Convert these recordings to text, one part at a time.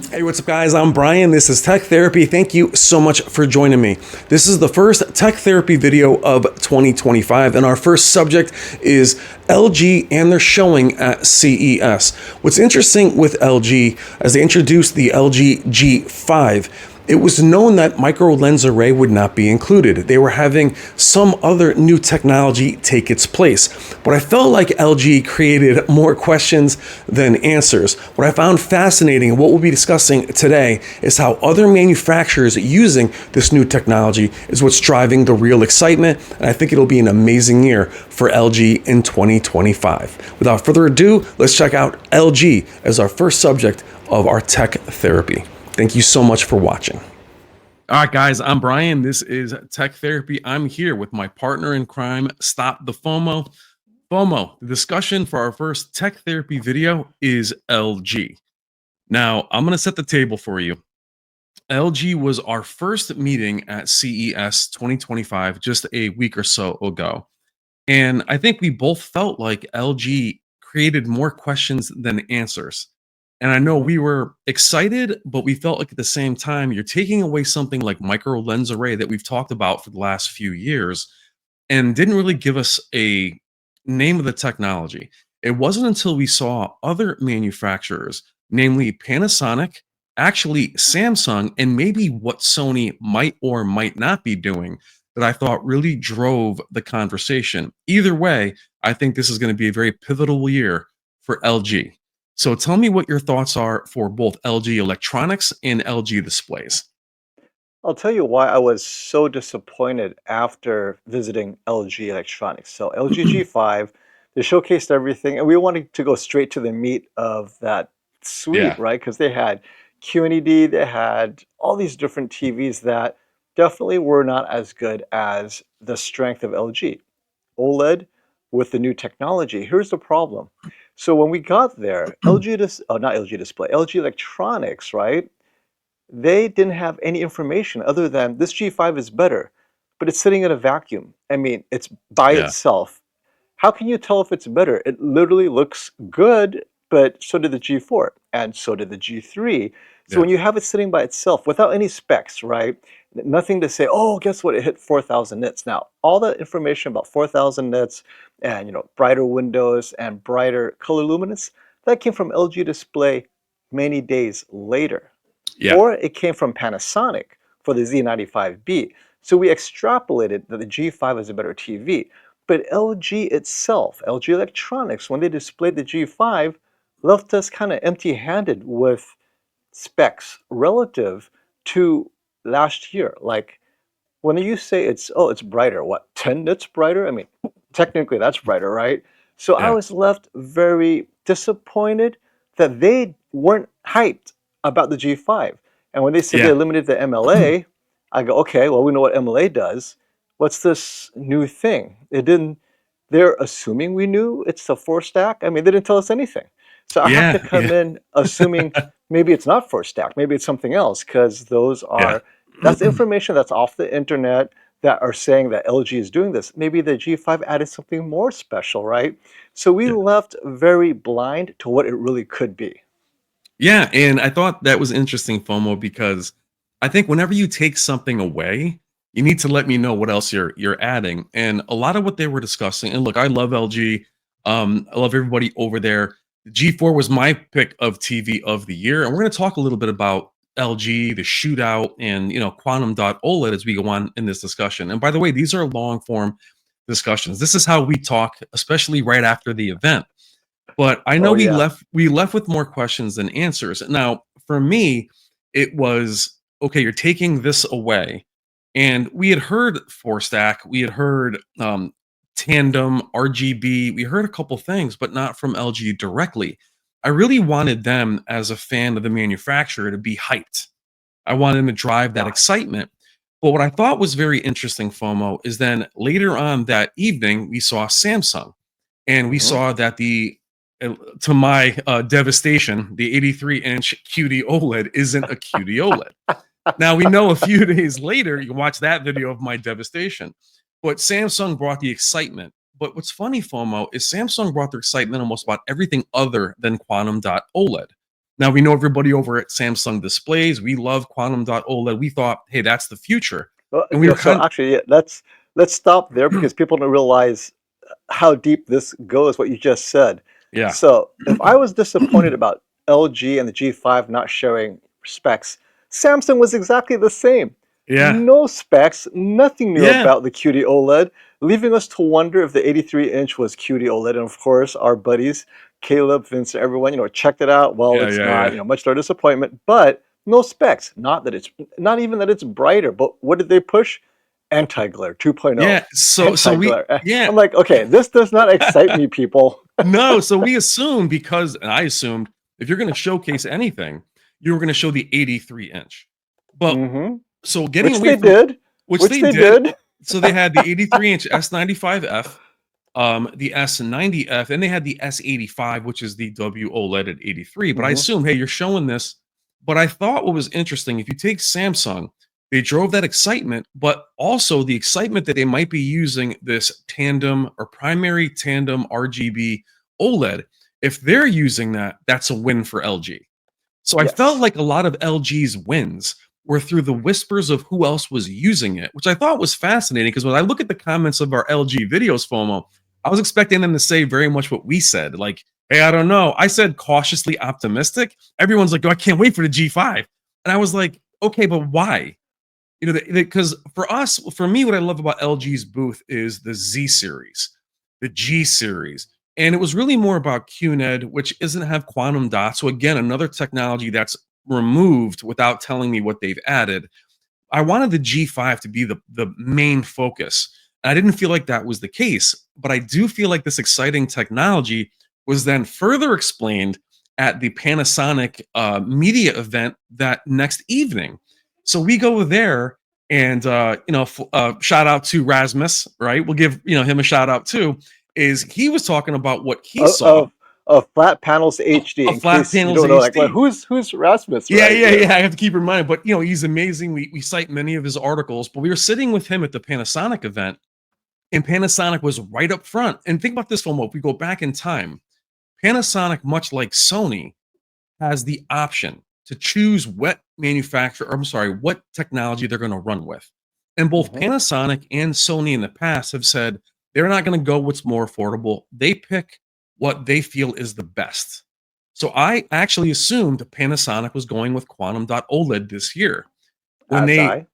Hey, what's up, guys? I'm Brian. This is Tech Therapy. Thank you so much for joining me. This is the first Tech Therapy video of 2025, and our first subject is LG and their showing at CES. What's interesting with LG, as they introduced the LG G5, it was known that micro lens array would not be included. They were having some other new technology take its place. But I felt like LG created more questions than answers. What I found fascinating and what we'll be discussing today is how other manufacturers using this new technology is what's driving the real excitement. And I think it'll be an amazing year for LG in 2025. Without further ado, let's check out LG as our first subject of our Tech Therapy. Thank you so much for watching. All right, guys, I'm Brian. This is Tech Therapy. I'm here with my partner in crime, Stop the FOMO. FOMO, the discussion for our first Tech Therapy video is LG. Now, I'm going to set the table for you. LG was our first meeting at CES 2025 just a week or so ago. And I think we both felt like LG created more questions than answers. And I know Mhm. we were excited, but we felt like at the same time, you're taking away something like micro lens array that we've talked about for the last few years and didn't really give us a name of the technology. It wasn't until we saw other manufacturers, namely Panasonic, actually Samsung, and maybe what Sony might or might not be doing, that I thought really drove the conversation. Either way, I think this is going to be a very pivotal year for LG. So tell me what your thoughts are for both LG Electronics and LG displays. I'll tell you why I was so disappointed after visiting LG Electronics. So LG G5, they showcased everything, and we wanted to go straight to the meat of that suite, Yeah. right? Because they had QNED, they had all these different TVs that definitely were not as good as the strength of LG. OLED with the new technology. Here's the problem. So when we got there, not LG Display, LG Electronics, right? They didn't have any information other than this G5 is better, but it's sitting in a vacuum. I mean, it's by Yeah. itself. How can you tell if it's better? It literally looks good, but so did the G4 and so did the G3. So Yeah. when you have it sitting by itself without any specs, right? Nothing to say, oh, guess what? It hit 4,000 nits. Now, all that information about 4,000 nits and brighter windows and brighter color luminance, that came from LG Display many days later. Yeah. Or it came from Panasonic for the Z95B. So we extrapolated that the G5 is a better TV. But LG itself, LG Electronics, when they displayed the G5, left us kind of empty-handed with specs relative to last year. Like when you say it's brighter, what, 10 nits brighter? I mean, technically that's brighter, right? So I Yeah. was left very disappointed that they weren't hyped about the G5. And when they said they Yeah. eliminated the MLA, I go, okay, well, we know what MLA does. What's this new thing? It didn't, they're assuming we knew it's a four stack. I mean, they didn't tell us anything. So I have to Yeah. come Yeah. in assuming maybe it's not four stack, maybe it's something else, because those Yeah. are that's information that's off the internet that are saying that LG is doing this. Maybe the G5 added something more special, right? So we Yeah. left very blind to what it really could be. Yeah, and I thought that was interesting, FOMO, because I think whenever you take something away, you need to let me know what else you're adding. And a lot of what they were discussing, and look, I love LG. I love everybody over there. The G4 was my pick of TV of the year, and we're going to talk a little bit about LG, the shootout, and Quantum.OLED as we go on in this discussion. And by the way, these are long form discussions. This is how we talk, especially right after the event. But I know Oh we yeah. left with more questions than answers. Now, for me, it was okay, you're taking this away. And we had heard four stack, we had heard tandem, RGB, we heard a couple things, but not from LG directly. I really wanted them as a fan of the manufacturer to be hyped. I wanted them to drive that Yeah. excitement. But what I thought was very interesting, FOMO, is then later on that evening, we saw Samsung and we Hmm. saw that to my devastation, the 83-inch QD-OLED isn't a QD-OLED. Now we know a few days later, you can watch that video of my devastation. But Samsung brought the excitement. But what's funny, FOMO, is Samsung brought their excitement almost about everything other than Quantum.OLED. Now we know everybody over at Samsung Displays. We love quantum dot OLED. We thought, hey, that's the future. Well, And we were so kind of, actually, yeah, let's stop there because people don't realize how deep this goes, what you just said. yeah. So if I was disappointed about LG and the G5 not sharing specs, Samsung was exactly the same. Yeah. No specs, nothing new Yeah. about the QD OLED, leaving us to wonder if the 83-inch was QD OLED. And of course, our buddies, Caleb, Vince, everyone, checked it out. Well, Yeah. it's Yeah. not, Yeah. much to our disappointment, but no specs. Not even that it's brighter, but what did they push? Anti-glare 2.0. Yeah. So we, Anti-glare. yeah. I'm like, okay, this does not excite me, people. No. So we assumed because, and I assumed if you're going to showcase anything, you were going to show the 83-inch. But hmm so getting Which away they from, did. which Which they they did. did. So they had the 83-inch S95F, the S90F, and they had the S85, which is the W OLED at 83. But I hmm assume, hey, you're showing this. But I thought what was interesting, if you take Samsung, they drove that excitement, but also the excitement that they might be using this tandem or primary tandem RGB OLED. If they're using that, that's a win for LG. So I felt Yes. like a lot of LG's wins were through the whispers of who else was using it, which I thought was fascinating because when I look at the comments of our LG videos, FOMO, I was expecting them to say very much what we said. Like, hey, I don't know. I said cautiously optimistic. Everyone's like, oh, I can't wait for the G5. And I was like, okay, but why? Because for us, for me, what I love about LG's booth is the Z series, the G series. And it was really more about QNED, which doesn't have quantum dots. So again, another technology that's removed without telling me what they've added. I wanted the G5 to be the main focus. I didn't feel like that was the case, but I do feel like this exciting technology was then further explained at the Panasonic media event that next evening. So we go there, and shout out to Rasmus, right? We'll give him a shout out too. Is he was talking about what he Of, saw of, of flat panels HD, of in flat case you panels don't know, like, well, HD. who's Rasmus, Yeah, right? yeah, yeah. Yes. I have to keep in mind, but he's amazing. We cite many of his articles, but we were sitting with him at the Panasonic event, and Panasonic was right up front. And think about this for a moment. If we go back in time, Panasonic, much like Sony, has the option to choose what manufacturer, I'm sorry, what technology they're going to run with. And both hmm Panasonic and Sony in the past have said they're not going to go what's more affordable. They pick what they feel is the best. So I actually assumed Panasonic was going with Quantum OLED this year. When As they I.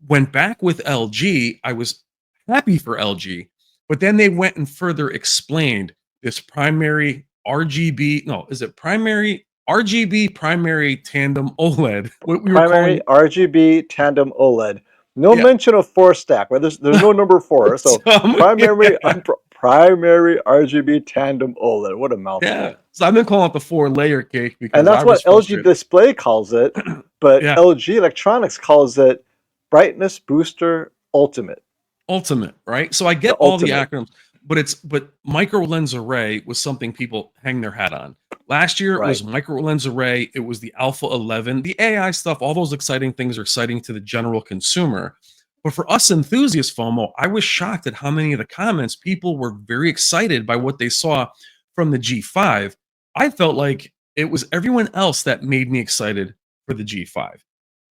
went back with LG, I was happy for LG, but then they went and further explained this primary RGB, no, is it primary RGB primary tandem OLED? What we were Primary calling, RGB Tandem OLED. No yeah. mention of four stack, right? There's no number four. So primary Yeah, primary RGB Tandem OLED. What a yeah. mouthful. So I've been calling it the 4 layer cake And because I that's was what LG frustrated. Display calls it, but Yeah. LG Electronics calls it Brightness Booster Ultimate. Ultimate, right? So I The get all the ultimate. acronyms, but micro lens array was something people hang their hat on. Last year it Right. was micro lens array, it was the Alpha 11, the AI stuff, all those exciting things are exciting to the general consumer. But for us enthusiasts, FOMO, I was shocked at how many of the comments people were very excited by what they saw from the G5. I felt like it was everyone else that made me excited for the G5.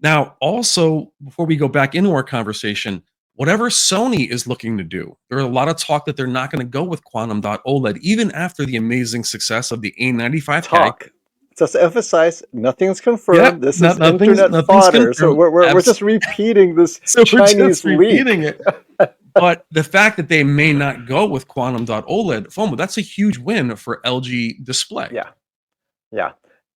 Now, also, before we go back into our conversation, whatever Sony is looking to do, there's a lot of talk that they're not going to go with quantum dot OLED, even after the amazing success of the A95K. Talk. Just to emphasize, nothing's Yeah, confirmed. This is nothing's internet nothing's fodder. So confirmed. we're just repeating this So we're just Chinese repeating leak. it. But the fact that they may not go with quantum dot OLED, FOMO, that's a huge win for LG Display. Yeah. Yeah.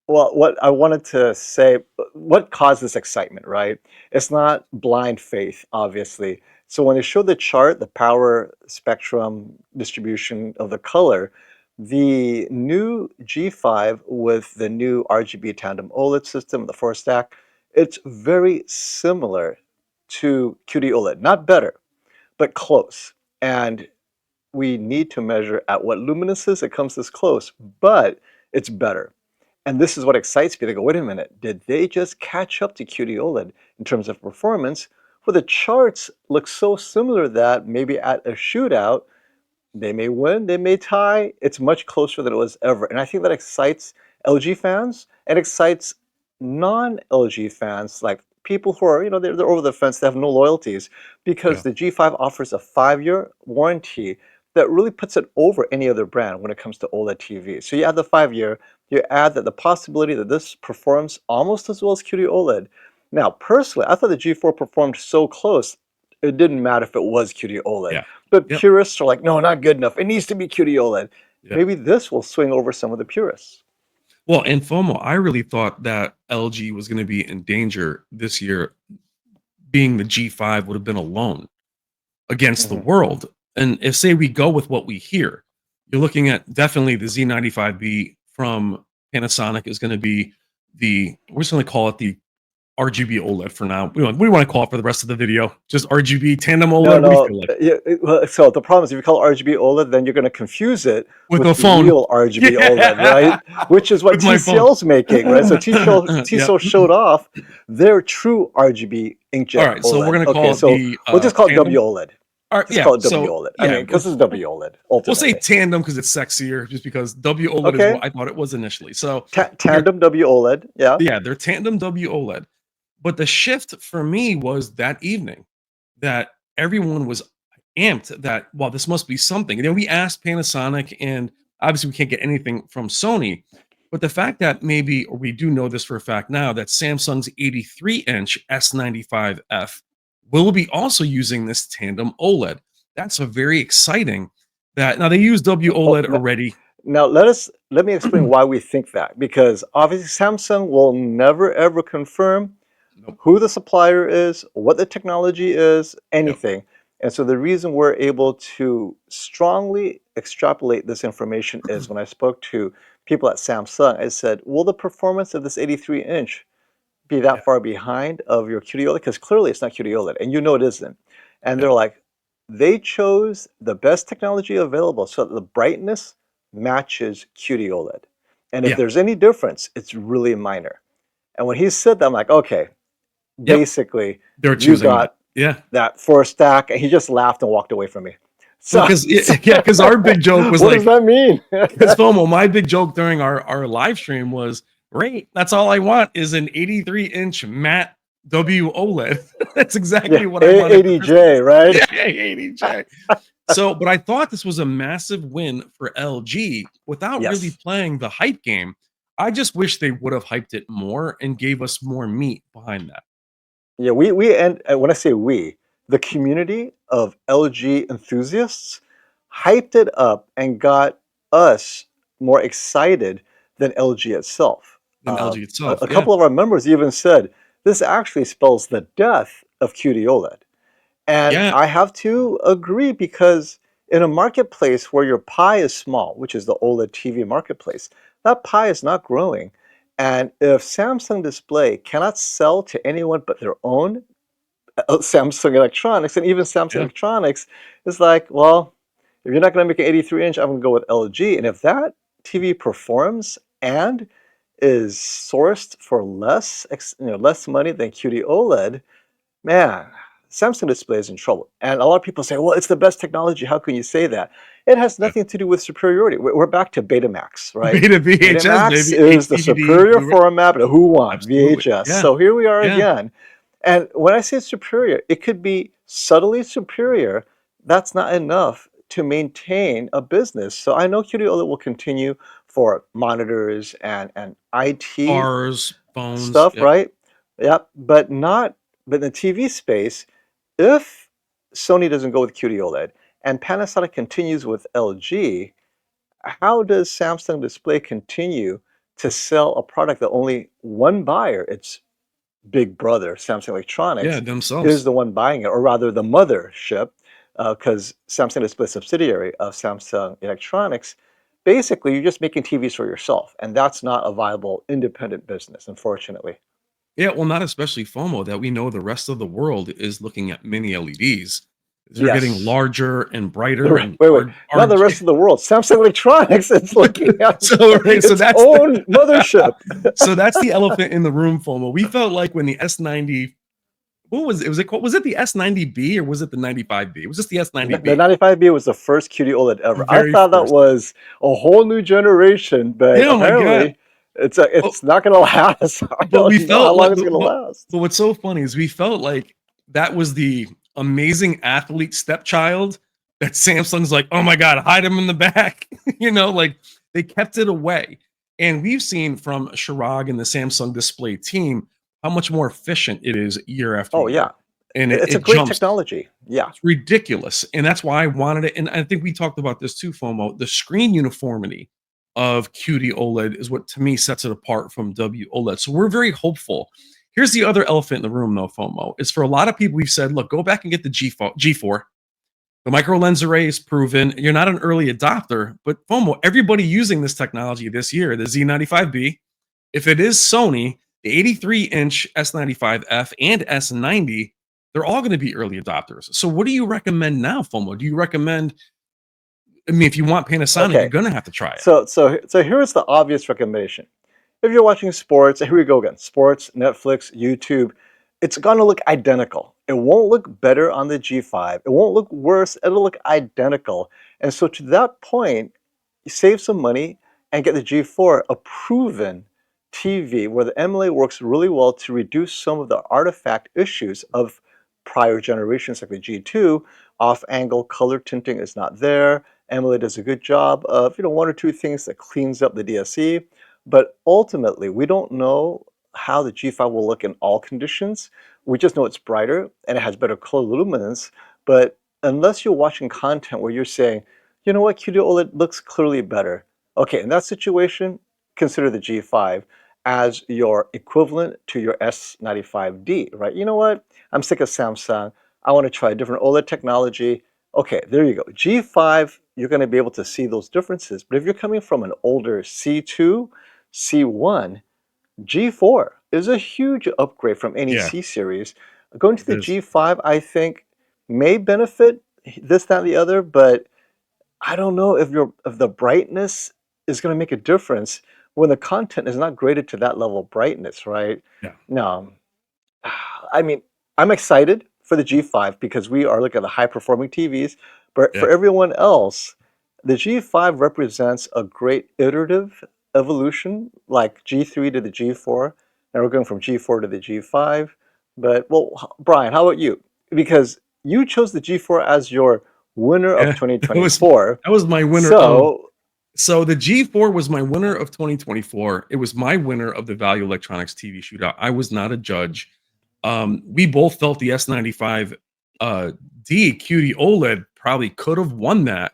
Well, what I wanted to say, what caused this excitement, right? It's not blind faith, obviously. So when they showed the chart, the power spectrum distribution of the color, the new G5 with the new RGB tandem OLED system, the four stack, it's very similar to QD OLED. Not better, but close. And we need to measure at what luminescence it comes this close, but it's better. And this is what excites me. They go, wait a minute, did they just catch up to QD-OLED in terms of performance? Well, the charts look so similar that maybe at a shootout, they may win, they may tie. It's much closer than it was ever. And I think that excites LG fans, and excites non-LG fans, like people who are, they're over the fence, they have no loyalties, because Yeah. the G5 offers a 5-year warranty that really puts it over any other brand when it comes to OLED TV. So you add the 5-year, you add that the possibility that this performs almost as well as QD-OLED. Now, personally, I thought the G4 performed so close, it didn't matter if it was QD-OLED. Yeah. But Yep. purists are like, no, not good enough. It needs to be QD-OLED. Yep. Maybe this will swing over some of the purists. Well, and FOMO, I really thought that LG was going to be in danger this year, being the G5 would have been alone against the Mhm. world. And if, say, we go with what we hear, you're looking at definitely the Z95B from Panasonic is going to be we're just going to call it the RGB OLED for now. We want to call it for the rest of the video. Just RGB Tandem No, OLED. What do you no. feel like? Yeah, well, so the problem is if you call it RGB OLED, then you're going to confuse it With with a phone. real RGB OLED, right? Yeah. Which is what With my phone. TCL's making, right? So Yep. TCL showed off their true RGB All inkjet right. So we're OLED. going to Okay, call it so the we'll just call it Tandem. WOLED. All right. Just Yeah. call it So WOLED. I yeah, mean, because it's WOLED we'll say ultimately. Tandem because it's sexier, just because WOLED is Okay, what I thought it was initially. So they're Tandem WOLED. Yeah. yeah, they're Tandem WOLED. But the shift for me was that evening that everyone was amped that, well, this must be something. And then we asked Panasonic, and obviously we can't get anything from Sony. But the fact that maybe, or we do know this for a fact now, that Samsung's 83-inch S95F will be also using this tandem OLED. That's a very exciting that now they use Oh, WOLED already. now let me explain why we think that, because obviously Samsung will never ever confirm Nope. who the supplier is, what the technology is, Yep. anything. And so the reason we're able to strongly extrapolate this information is when I spoke to people at Samsung, I said, will the performance of this 83-inch be Yeah. that far behind of your QD-OLED? Because clearly it's not QD-OLED, and you know it isn't. And Yeah. they're like, they chose the best technology available so that the brightness matches QD-OLED. And if Yeah. there's any difference, it's really minor. And when he said that, I'm like, okay, Yep. basically, They're you choosing that. got Yeah. that for a stack. And he just laughed and walked away from me. Well, So, because so yeah, because our big joke was what does like, that mean? because FOMO, my big joke during our live stream was, great, that's all I want is an 83-inch matte WOLED. That's Yeah, exactly what I wanted for ADJ, Christmas. right? Yeah, 80J. So, but I thought this was a massive win for LG without really Yes. playing the hype game. I just wish they would have hyped it more and gave us more meat behind that. Yeah, we and when I say we, the community of LG enthusiasts hyped it up and got us more excited than LG itself. Than LG A itself. Yeah. couple of our members even said this actually spells the death of QD OLED. And Yeah. I have to agree, because in a marketplace where your pie is small, which is the OLED TV marketplace, that pie is not growing. And if Samsung Display cannot sell to anyone but their own Samsung Electronics, and even Samsung Yeah. Electronics is like, well, if you're not going to make an 83-inch, I'm going to go with LG. And if that TV performs and is sourced for less money than QD OLED, man, Samsung Display is in trouble. And a lot of people say, well, it's the best technology. How can you say that? It has Yeah. nothing to do with superiority. We're back to Betamax, right? Beta VHS, Betamax baby. is the HD, superior Blu-ray. format, but who won? Absolutely. VHS. Yeah. So here we are Yeah. again. And when I say superior, it could be subtly superior. That's not enough to maintain a business. So I know QD-OLED will continue for monitors and IT Cars, phones. stuff, Yep. right? Yep, but not, but in the TV space, if Sony doesn't go with QD-OLED and Panasonic continues with LG, how does Samsung Display continue to sell a product that only one buyer, its big brother, Samsung Yeah, Electronics, is themselves. the one buying it, or rather the mothership, because Samsung Display is a subsidiary of Samsung Electronics. Basically, you're just making TVs for yourself, and that's not a viable independent business, unfortunately. Yeah, well, not especially FOMO that we know the rest of the world is looking at mini LEDs. They're getting Yes. larger and brighter Wait, and wait. Not our the rest of the world. Samsung Electronics is looking at so right, so its that's own mothership. so that's the elephant in the room, FOMO. We felt like when the S90, what was it? Was it called? Was it the S90B or was it the 95B? It was just the The S90B. 95B was the first QD OLED ever. I Very thought that first. was a whole new generation, but Yeah, oh my God. apparently But it's not gonna last. I but we don't know how felt long like, it's gonna last. but what's so funny is we felt like that was the amazing athlete stepchild that Samsung's like, oh my god, hide him in the back. Like they kept it away. And we've seen from Chirag and the Samsung display team how much more efficient it is year after Oh yeah, year. And it, it's a it great jumps. technology. Yeah. It's ridiculous. And that's why I wanted it. And I think we talked about this too, FOMO. The screen uniformity of QD OLED is what to me sets it apart from W OLED. So we're very hopeful. Here's the other elephant in the room, though, FOMO, is for a lot of people, we've said, look, go back and get the G4. The micro lens array is proven. You're not an early adopter, but FOMO, everybody using this technology this year, the Z95B, if it is Sony, the 83-inch S95F and S90, they're all going to be early adopters. So what do you recommend now, FOMO? Do you recommend, I mean, if you want Panasonic, you're Okay. going to have to try it. So here's the obvious recommendation. If you're watching sports, and here we go again, sports, Netflix, YouTube, it's gonna look identical. It won't look better on the G5. It won't look worse. It'll look identical. And so to that point, you save some money and get the G4, a proven TV where the MLA works really well to reduce some of the artifact issues of prior generations like the G2. Off-angle color tinting is not there. MLA does a good job of, one or two things that cleans up the DSE. But ultimately, we don't know how the G5 will look in all conditions. We just know it's brighter and it has better color luminance. But unless you're watching content where you're saying, you know what, QD-OLED looks clearly better. Okay, in that situation, consider the G5 as your equivalent to your S95D, right? You know what? I'm sick of Samsung. I want to try a different OLED technology. Okay, there you go. G5, you're going to be able to see those differences. But if you're coming from an older C2, C1, G4 is a huge upgrade from any Yeah, C series. Going to it the is. G5, I think, may benefit this, that, and the other, but I don't know if the brightness is going to make a difference when the content is not graded to that level of brightness, right? Yeah, No, I mean, I'm excited for the G5 because we are looking at the high performing TVs, but for yeah, everyone else, the G5 represents a great iterative evolution, like G3 to the G4. Now we're going from G4 to the G5. But, well, Brian, how about you? Because you chose the G4 as your winner of yeah. That was 2024. that was my winner of. So, So the G4 was my winner of 2024. It was my winner of the Value Electronics TV shootout. I was not a judge. We both felt the S95 D QD OLED probably could have won that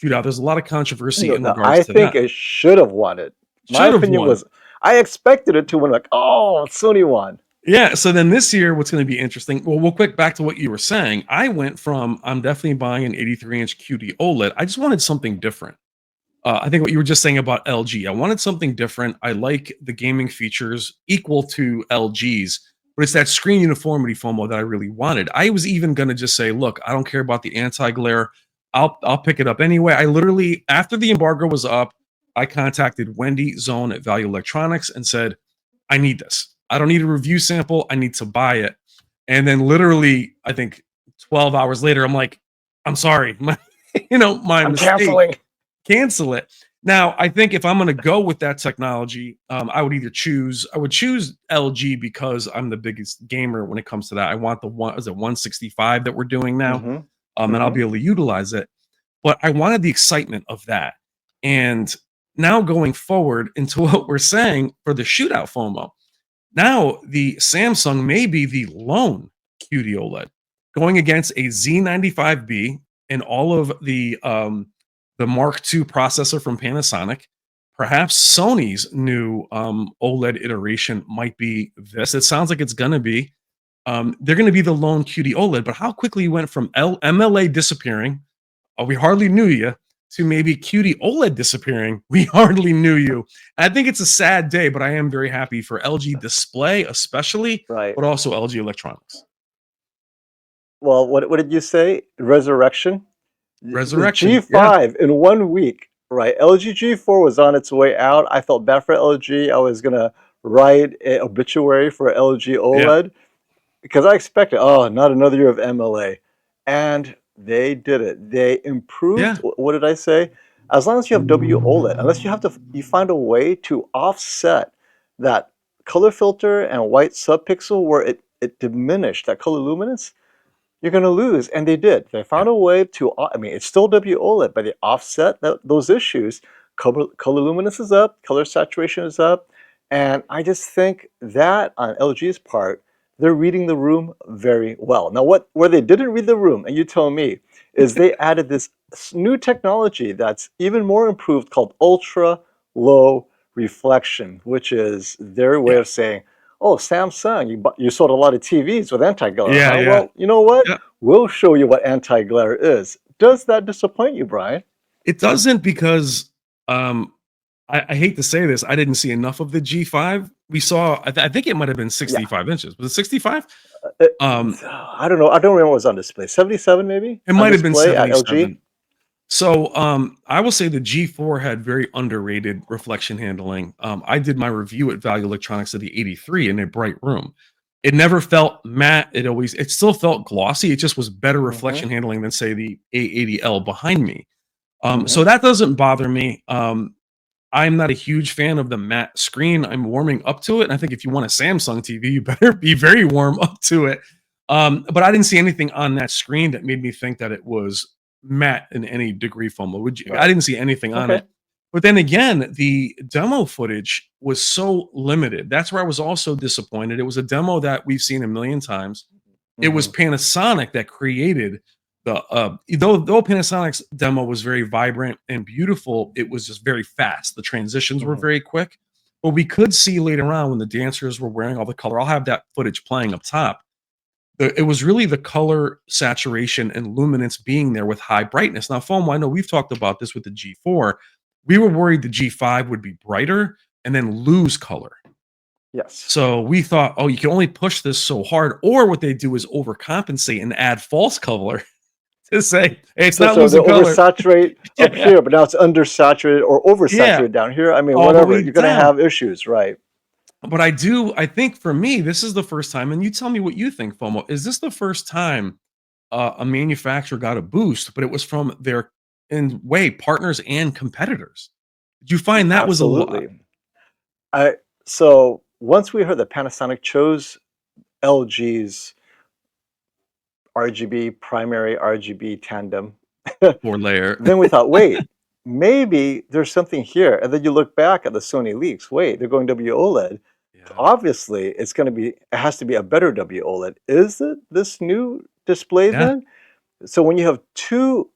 shootout. There's a lot of controversy no, in no, regards I to think that. it should have won it. My Should have opinion won. was I expected it to win, like, oh, Sony won. Yeah. So then this year, what's going to be interesting? Well, we'll quick back to what you were saying. I went from I'm definitely buying an 83-inch QD OLED. I just wanted something different. I think what you were just saying about LG. I wanted something different. I like the gaming features equal to LG's, but it's that screen uniformity FOMO that I really wanted. I was even going to just say, look, I don't care about the anti-glare. I'll pick it up anyway. I literally, after the embargo was up, I contacted Wendy Zone at Value Electronics and said, I need this. I don't need a review sample. I need to buy it. And then literally, I think 12 hours later, I'm like, I'm sorry, my I'm mistake, canceling. cancel it. Now, I think if I'm going to go with that technology, I would choose LG because I'm the biggest gamer when it comes to that. I want the one, is it 165 that we're doing now? Mm-hmm. And I'll Mm-hmm. be able to utilize it. But I wanted the excitement of that. And now going forward into what we're saying for the shootout FOMO, now the Samsung may be the lone QD OLED going against a Z95B and all of the Mark II processor from Panasonic. Perhaps Sony's new OLED iteration might be this. It sounds like it's going to be. They're going to be the lone QD OLED, but how quickly you went from MLA disappearing, we hardly knew you, to maybe QD OLED disappearing, we hardly knew you. I think it's a sad day, but I am very happy for LG Display, especially, Right. but also LG Electronics. Well, what did you say? Resurrection? The Resurrection, yeah, G5 in 1 week, right? LG G4 was on its way out. I felt bad for LG. I was gonna write an obituary for LG yeah, OLED because I expected, oh, not another year of MLA. And they did it. They improved, yeah, what did I say? as long as you have WOLED, unless you find a way to offset that color filter and white subpixel where it diminished that color luminance, you're going to lose. And they did. They Yeah. found a way to, I mean, it's still WOLED, but they offset those issues. Color luminance is up, color saturation is up. And I just think that on LG's part, they're reading the room very well. Now, where they didn't read the room, and you tell me, is they added this new technology that's even more improved called ultra low reflection, which is their way Yeah. of saying, oh, Samsung, you sold a lot of TVs with anti-glare, Yeah. huh? Yeah. Well, you know what? Yeah. We'll show you what anti-glare is. Does that disappoint you, Brian? It doesn't because um, I hate to say this, I didn't see enough of the G5. We saw, I think it might have been Yeah. 65 inches. Was it 65? It, Um, I don't know. I don't remember what was on display. 77 maybe it on might have been display at LG. 77. So I will say the G4 had very underrated reflection handling. I did my review at Value Electronics of the 83 in a bright room. It never felt matte. It still felt glossy. It just was better Mm-hmm. reflection handling than say the A80L behind me. Mm-hmm. So that doesn't bother me. I'm not a huge fan of the matte screen. I'm warming up to it. And I think if you want a Samsung TV, you better be very warm up to it. But I didn't see anything on that screen that made me think that it was matte in any degree foam. I Right. didn't see anything on Okay. it. But then again, the demo footage was so limited. That's where I was also disappointed. It was a demo that we've seen a million times. It was Mm-hmm. Panasonic that created though Panasonic's demo was very vibrant and beautiful, it was just very fast. The transitions were Mm-hmm. very quick. But we could see later on when the dancers were wearing all the color. I'll have that footage playing up top. It was really the color saturation and luminance being there with high brightness. Now, FOMO, I know we've talked about this with the G4. We were worried the G5 would be brighter and then lose color. Yes. So we thought, oh, you can only push this so hard, or what they do is overcompensate and add false color to say, hey, it's not So they losing color. oversaturate up Yeah, here, but now it's undersaturated or yeah, oversaturated down here. I mean, all the whatever. way You're going to down. have issues, right? But I think for me, this is the first time, and you tell me what you think, FOMO. Is this the first time a manufacturer got a boost, but it was from their, in way, partners and competitors? Did you find that was a lot? Absolutely. I So once we heard that Panasonic chose LG's RGB primary RGB tandem, Or layer? then we thought, wait, maybe there's something here. And then you look back at the Sony leaks. Wait, they're going WOLED. Yeah, Obviously, it has to be a better WOLED. Is it this new display yeah, then? So when you have two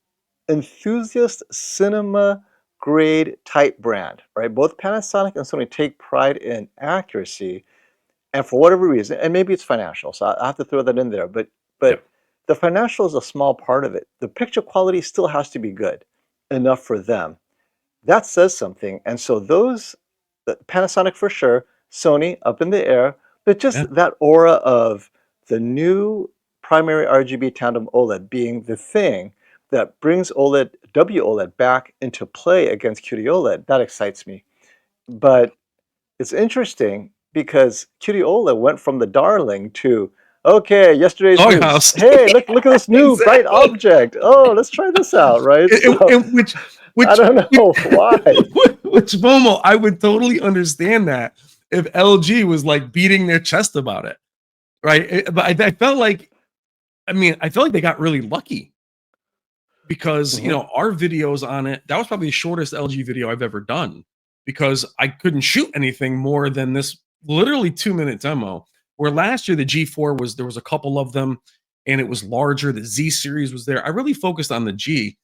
enthusiast cinema grade type brand, right? Both Panasonic and Sony take pride in accuracy, and for whatever reason, and maybe it's financial, so I have to throw that in there, yeah, but the financial is a small part of it. The picture quality still has to be good enough for them. That says something, and so Panasonic for sure, Sony up in the air, but yeah, just that aura of the new primary RGB tandem OLED being the thing that brings WOLED back into play against QD-OLED, that excites me. But it's interesting because QD-OLED went from the darling to, okay, yesterday's news. doghouse. Hey, look at this new bright Exactly. object. Oh, let's try this out, right? So And I which don't which know why. which Momo, I would totally understand that if LG was like beating their chest about it, right? But I felt like, I felt like they got really lucky because Mhm. our videos on it, that was probably the shortest LG video I've ever done because I couldn't shoot anything more than this literally 2-minute demo. Where last year the G4 there was a couple of them and it was larger. The Z series was there. I really focused on the G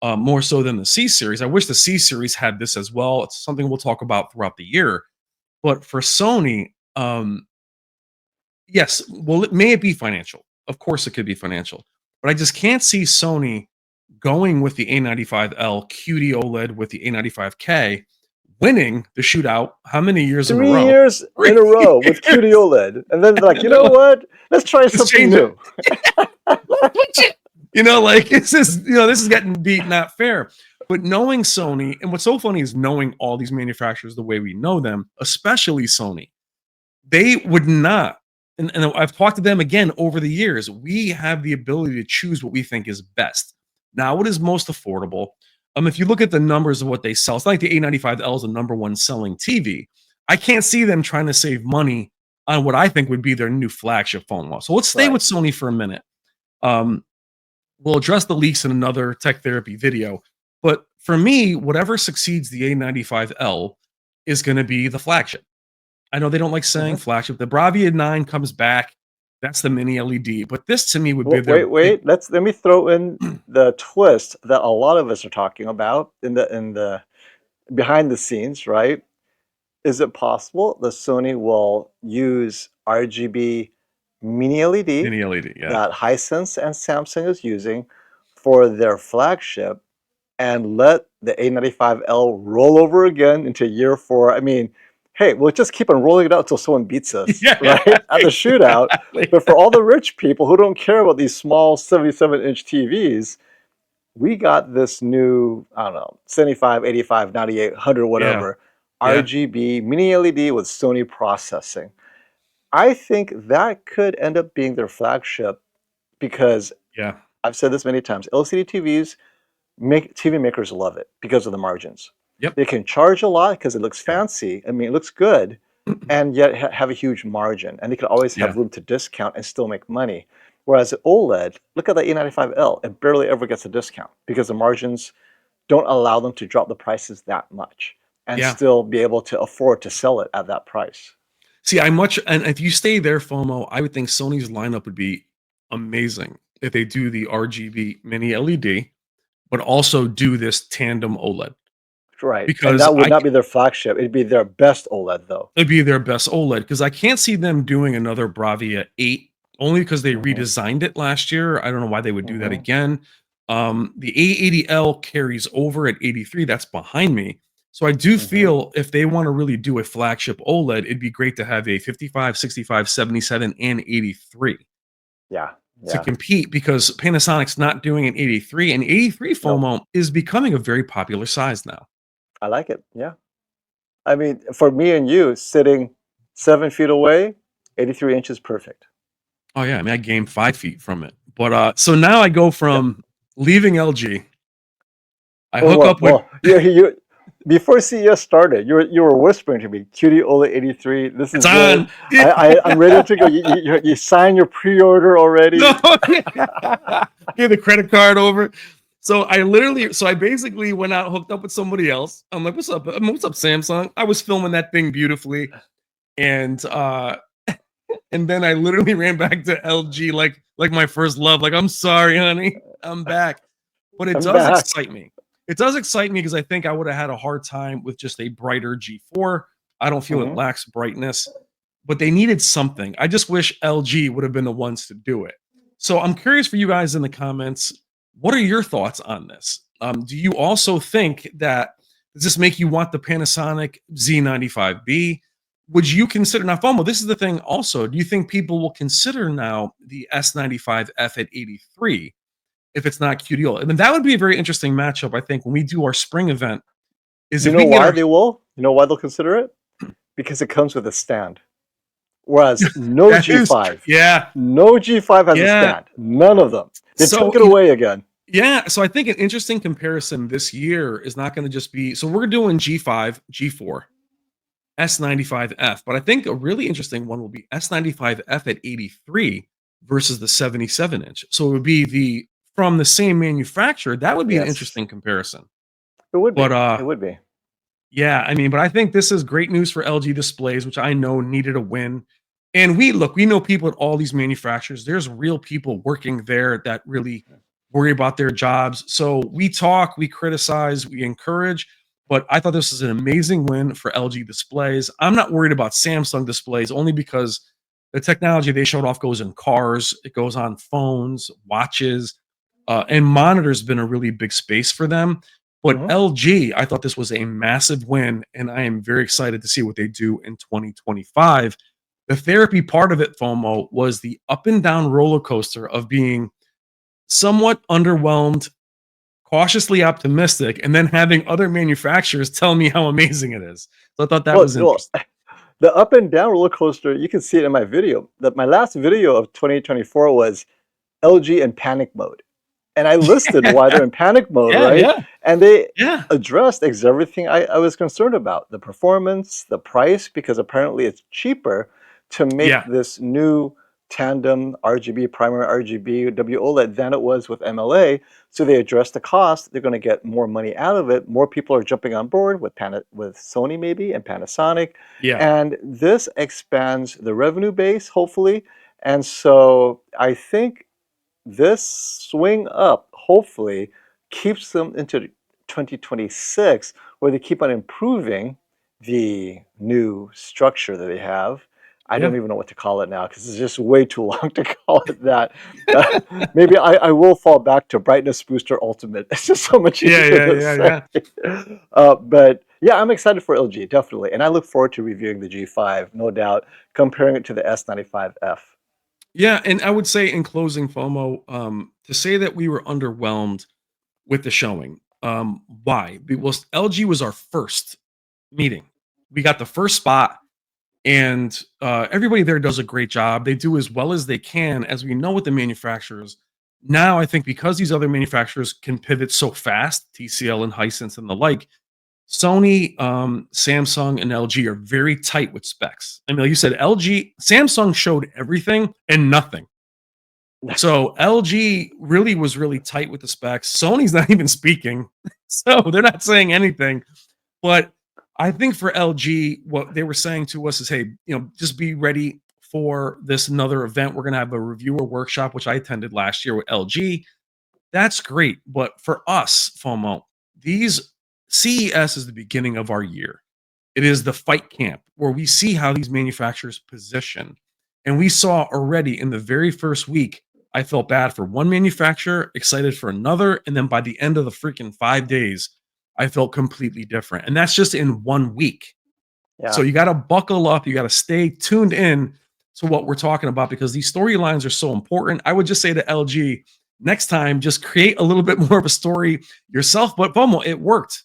more so than the C series. I wish the C series had this as well. It's something we'll talk about throughout the year. But for Sony, yes, well, it be financial. Of course, it could be financial, but I just can't see Sony going with the A95L QD OLED with the A95K, winning the shootout. How many years in a 3 row? years 3 in a row with years. QD-OLED. And then they're like, I you know know. what? Let's try Let's something change it. new. Let's switch it. Like this is getting beat, not fair. But knowing Sony, and what's so funny is knowing all these manufacturers the way we know them, especially Sony, they would not, and I've talked to them again over the years. We have the ability to choose what we think is best. Now, what is most affordable? If you look at the numbers of what they sell, it's not like the A95L is the number one selling TV. I can't see them trying to save money on what I think would be their new flagship phone model. So let's stay Right. with Sony for a minute. Um, we'll address the leaks in another tech therapy video. But for me, whatever succeeds the A95L is going to be the flagship. I know they don't like saying Mhm. flagship. The Bravia 9 comes back. That's the mini LED. But this to me would be Wait, their big. wait. Let me throw in the twist that a lot of us are talking about in the behind the scenes, right? Is it possible that Sony will use RGB mini LED Mini LED, yeah. that Hisense and Samsung is using for their flagship and let the A95L roll over again into year four? I mean, hey, we'll just keep on rolling it out until someone beats us, Yeah, right? At the shootout. exactly. But for all the rich people who don't care about these small 77-inch TVs, we got this new, I don't know, 75, 85, 98, 100, Yeah, whatever, yeah, RGB mini LED with Sony processing. I think that could end up being their flagship because yeah, I've said this many times, LCD TVs make TV makers love it because of the margins. yep, They can charge a lot because it looks yeah, fancy. I mean, it looks good, and yet have a huge margin, and they can always yeah, have room to discount and still make money. Whereas OLED, look at the E95L, it barely ever gets a discount because the margins don't allow them to drop the prices that much and yeah. still be able to afford to sell it at that price. See, I much and if you stay there, FOMO, I would think Sony's lineup would be amazing if they do the RGB mini LED, but also do this tandem OLED Right. And because that would not be their flagship. It'd be their best OLED, though. it'd be their best OLED because I can't see them doing another Bravia 8 only because they Hmm. redesigned it last year. I don't know why they would do that Hmm. again. The A80L carries over at 83. That's behind me. So I do Hmm. feel if they want to really do a flagship OLED, it'd be great to have a 55, 65, 77, and 83 Yeah. to Yeah. compete because Panasonic's not doing an 83, and 83 Nope. FOMO is becoming a very popular size now. I like it. Yeah. I mean, for me and you sitting 7 feet away, 83 inches perfect. Oh yeah, I mean I gained 5 feet from it. But so now I go Yep. from leaving LG, I Oh, hook up with you before CES started, you were whispering to me, QD-OLED 83, this it's is it. on. Yeah. I'm ready to go. You sign your pre-order No, already. yeah. Give the credit card over. So I basically went out, hooked up with somebody else. I'm like, what's up, Samsung? I was filming that thing beautifully. And and then I literally ran back to LG like my first love. Like, I'm sorry, honey. I'm back. But it I'm does back. excite me. It does excite me because I think I would have had a hard time with just a brighter G4. I don't feel it Hmm. lacks brightness, but they needed something. I just wish LG would have been the ones to do it. So I'm curious for you guys in the comments. What are your thoughts on this? Do you also think that does this make you want the Panasonic Z95B? Would you consider now, FOMO? This is the thing. Also, do you think people will consider now the S95F at 83 if it's not QDO? I mean, that would be a very interesting matchup. I think when we do our spring event, is You if know we can get why our they will? You know why they'll consider it? Because it comes with a stand. Whereas no that is true. G5, Yeah, no G5 has a yeah. stand. None of them. They So took it you know, away again. yeah. So I think an interesting comparison this year is not going to just be so we're doing G5, G4, S95F, but I think a really interesting one will be S95F at 83 versus the 77 inch. So it would be the from the same manufacturer. That would be an Yes, interesting comparison. it would But be. It would be. yeah, I mean, but I think this is great news for LG displays, which I know needed a win. And we know people at all these manufacturers. There's real people working there that really worry about their jobs. So we talk, we criticize, we encourage. But I thought this was an amazing win for LG displays. I'm not worried about Samsung displays only because the technology they showed off goes in cars, it goes on phones, watches, and monitors been a really big space for them. But Hmm. LG, I thought this was a massive win, and I am very excited to see what they do in 2025. The therapy part of it, FOMO, was the up and down roller coaster of being somewhat underwhelmed, cautiously optimistic, and then having other manufacturers tell me how amazing it is. So I thought that Well, was well, interesting. the up and down roller coaster, you can see it in my video. My last video of 2024 was LG in panic mode. And I listed why they're in panic mode, Yeah, right? yeah, And they yeah, addressed everything I was concerned about: the performance, the price, because apparently it's cheaper to make yeah, this new tandem RGB, primary RGB WOLED than it was with MLA. So they addressed the cost. They're going to get more money out of it. More people are jumping on board with with Sony maybe and Panasonic, yeah, and this expands the revenue base hopefully. And so I think this swing up hopefully keeps them into 2026, where they keep on improving the new structure that they have. I yeah, don't even know what to call it now because it's just way too long to call it that. Uh, Maybe I will fall back to Brightness Booster Ultimate. It's just so much yeah, easier yeah, to yeah, say. yeah. But yeah, I'm excited for LG, definitely. And I look forward to reviewing the G5, no doubt, comparing it to the S95F. Yeah, and I would say in closing, FOMO, to say that we were underwhelmed with the showing. Why? Because LG was our first meeting. We got the first spot, and everybody there does a great job. They do as well as they can, as we know with the manufacturers. Now, I think because these other manufacturers can pivot so fast, TCL and Hisense and the like, Sony, Samsung, and LG are very tight with specs. I mean, like you said, LG, Samsung showed everything and nothing. So LG really was really tight with the specs. Sony's not even speaking, so they're not saying anything. But I think for LG, what they were saying to us is, hey, just be ready for this another event. We're going to have a reviewer workshop, which I attended last year with LG. That's great. But for us, FOMO, these CES is the beginning of our year. It is the fight camp where we see how these manufacturers position. And we saw already in the very first week, I felt bad for one manufacturer, excited for another. And then by the end of the freaking 5 days, I felt completely different. And that's just in 1 week. So Yeah. you got to buckle up. You got to stay tuned in to what we're talking about because these storylines are so important. I would just say to LG, next time, just create a little bit more of a story yourself. But FOMO, it worked.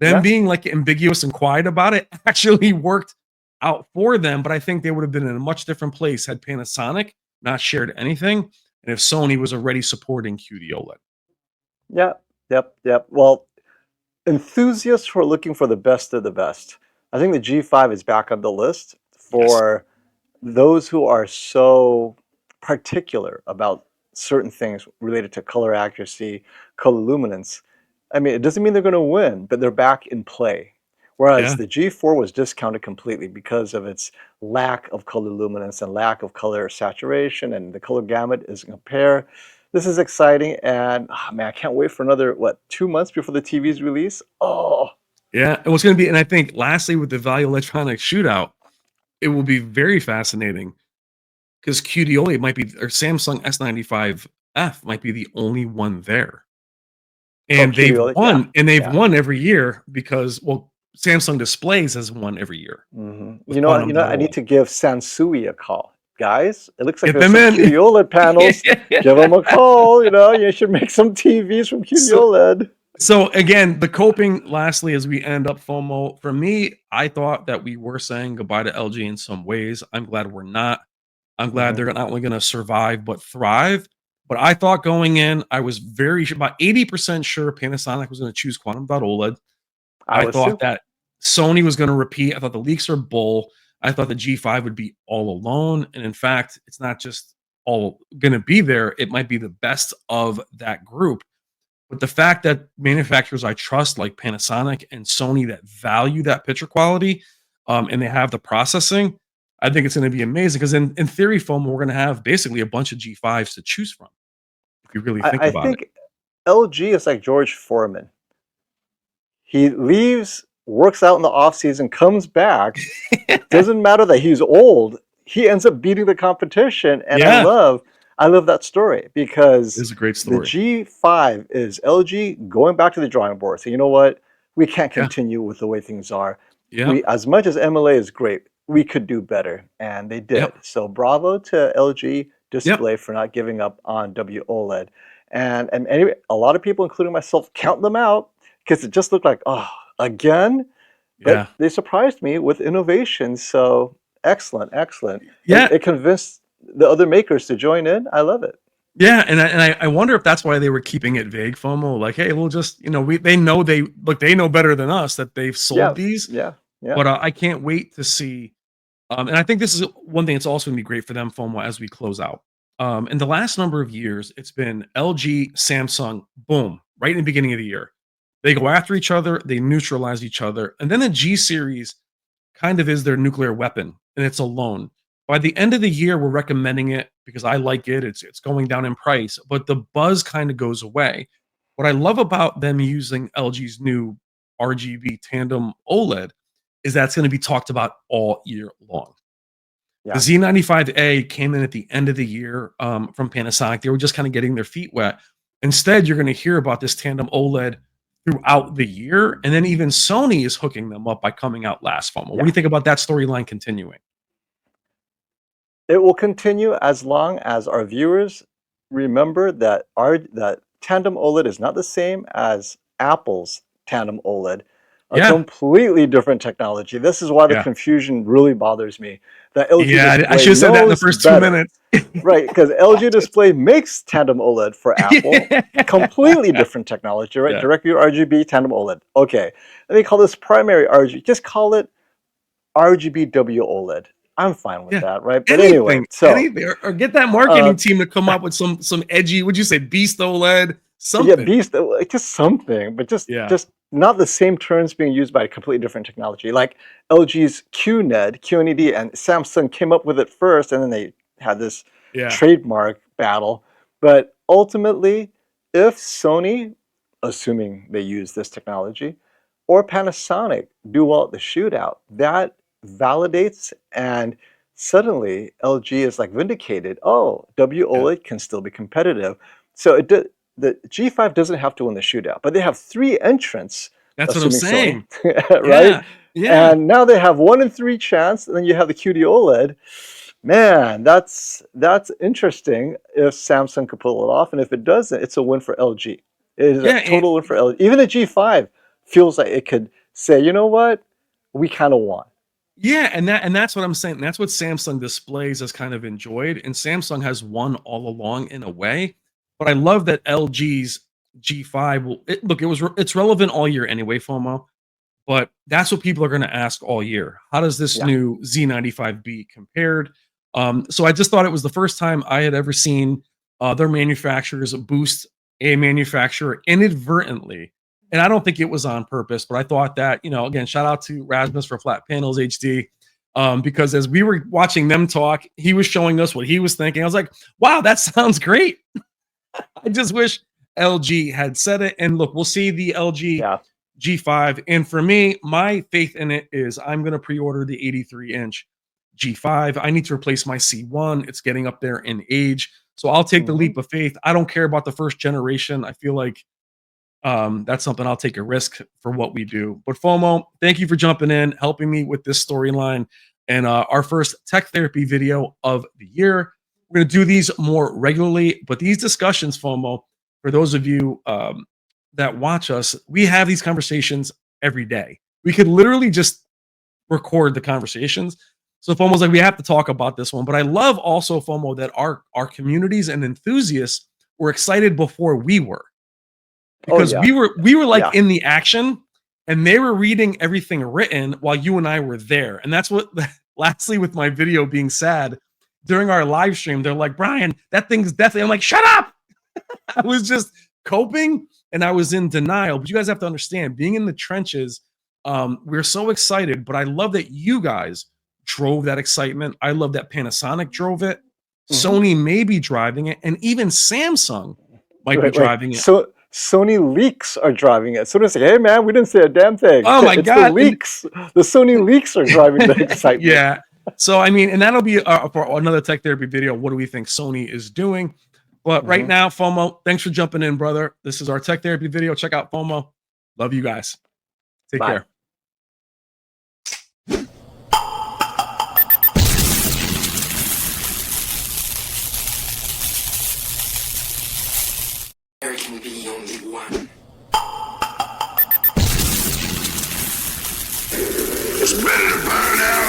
Them Yeah. being like ambiguous and quiet about it actually worked out for them. But I think they would have been in a much different place had Panasonic not shared anything and if Sony was already supporting QD-OLED. Yeah. Yep. Yep. Well, enthusiasts who are looking for the best of the best. I think the G5 is back on the list Yes. for those who are so particular about certain things related to color accuracy, color luminance. I mean, it doesn't mean they're going to win, but they're back in play. Whereas Yeah. the G4 was discounted completely because of its lack of color luminance and lack of color saturation, and the color gamut isn't compare. This is exciting, and man, I can't wait for another 2 months before the TV's release. Oh, Yeah. And what's going to be, and I think lastly, with the Value Electronics shootout, it will be very fascinating because QD-OLED might be, or Samsung S95F might be the only one there. oh, And they've QD-OLED, yeah, won, and they've yeah. won every year because, well, Samsung Displays has won every year with You Quantum know, I need OLED. to give Sansui a call. Guys, it looks like Get there's them some in. QD-OLED panels. Give them a call. You should make some TVs from so, QD-OLED. so again, the coping lastly as we end up FOMO, for me, I thought that we were saying goodbye to LG in some ways. I'm glad we're not. I'm glad Hmm. they're not only going to survive but thrive. But I thought going in, I was very about 80% sure Panasonic was going to choose Quantum OLED. I I was thought too. that Sony was going to repeat. I thought the leaks are bull. I thought the G5 would be all alone. And in fact, it's not just all going to be there, it might be the best of that group. But the fact that manufacturers I trust, like Panasonic and Sony, that value that picture quality and they have the processing, I think it's going to be amazing. Because in theory, foam, we're going to have basically a bunch of G5s to choose from if you really think I about it. think LG is like George Foreman. He leaves, works out in the off season, comes back. Doesn't matter that he's old. He ends up beating the competition, and Yeah, I love that story it because is a great the story. G5 is LG going back to the drawing board. So you know what? We can't Yeah, continue with the way things are. yep, We, as much as MLA is great, we could do better, and they did. yep, So bravo to LG yep. Display for not giving up on WOLED. And anyway, a lot of people, including myself, count them out because it just looked like, oh, again. But Yeah. they surprised me with innovation. So excellent, excellent. And Yeah. it convinced the other makers to join in. I love it. Yeah, and I wonder if that's why they were keeping it vague, FOMO. Like, hey, we'll just, they know they know better than us that they've sold Yeah, these, yeah, yeah, but I can't wait to see. And I think this is one thing that's also gonna be great for them, FOMO, as we close out. In the last number of years, it's been LG, Samsung, boom, right in the beginning of the year. They go after each other, they neutralize each other, and then the G series kind of is their nuclear weapon, and it's alone. By the end of the year, we're recommending it because I like it. It's going down in price, but the buzz kind of goes away. What I love about them using LG's new RGB Tandem OLED is that's going to be talked about all year long. The yeah. Z95A came in at the end of the year from Panasonic. They were just kind of getting their feet wet. Instead, you're going to hear about this tandem OLED throughout the year. And then even Sony is hooking them up by coming out last FOMO. What do Yeah. you think about that storyline continuing? It will continue as long as our viewers remember that that tandem OLED is not the same as Apple's tandem OLED, a Yeah. completely different technology. This is why the Yeah. confusion really bothers me. That LG Yeah. I Display should have said that in the knows first two better. minutes. Right, because LG Display makes tandem OLED for Apple. Completely different technology, right? Yeah. Direct view RGB tandem OLED. Okay, let me call this primary RGB. Just call it RGBW OLED. I'm fine with Yeah. that, right? But anyway, Anything, so anything, or get that uh, marketing team to come up with some edgy, would you say beast OLED, yeah, something. Beast, just something, but just Yeah. just not the same terms being used by a completely different technology. Like LG's QNED, and Samsung came up with it first, and then they had this Yeah. trademark battle. But ultimately, if Sony, assuming they use this technology, or Panasonic do well at the shootout, that validates, and suddenly LG is like vindicated. Oh, Yeah. WOLED can still be competitive. So the G5 doesn't have to win the shootout, but they have three entrants, That's what I'm assuming Sony, saying. right? Yeah. Yeah. And now they have 1 in 3 chance, and then you have the QD-OLED. Man, that's interesting if Samsung could pull it off, and if it doesn't, it's a win for LG. It is a Yeah. total win for LG. Even the G5 feels like it could say, you know what, we kind of won. Yeah, and that's what I'm saying. That's what Samsung displays has kind of enjoyed, and Samsung has won all along in a way. But I love that LG's G5 look. It's relevant all year anyway, FOMO. But that's what people are going to ask all year. How does this Yeah. new Z95B compared? So I just thought it was the first time I had ever seen other manufacturers boost a manufacturer inadvertently. And I don't think it was on purpose, but I thought that, again, shout out to Rasmus for Flat Panels HD. Because as we were watching them talk, he was showing us what he was thinking. I was like, wow, that sounds great. I just wish LG had said it. And look, we'll see the LG Yeah. G5. And for me, my faith in it is I'm going to pre order the 83-inch G5. I need to replace my C1. It's getting up there in age. So I'll take the Hmm. leap of faith. I don't care about the first generation. I feel like that's something I'll take a risk for what we do. But FOMO, thank you for jumping in, helping me with this storyline and our first tech therapy video of the year. We're going to do these more regularly, but these discussions, FOMO, for those of you that watch us, we have these conversations every day. We could literally just record the conversations. So FOMO's like, we have to talk about this one. But I love also, FOMO, that our communities and enthusiasts were excited before we were, Oh because yeah. we were like Yeah. in the action and they were reading everything written while you and I were there. And that's what lastly with my video being sad during our live stream, they're like, Brian, that thing's definitely. I'm like, shut up. I was just coping and I was in denial. But you guys have to understand, being in the trenches, we're so excited. But I love that you guys drove that excitement. I love that Panasonic drove it. Hmm. Sony may be driving it, and even Samsung might be Wait. driving it. So Sony leaks are driving it. Sony's like, hey man, we didn't say a damn thing. Oh my It's the god! leaks. The Sony leaks are driving the excitement. Yeah. So I mean, and that'll be for another tech therapy video. What do we think Sony is doing? But right Hmm. now, FOMO, thanks for jumping in, brother. This is our tech therapy video. Check out FOMO. Love you guys. Take Bye. care. There can be only one. It's better to burn out.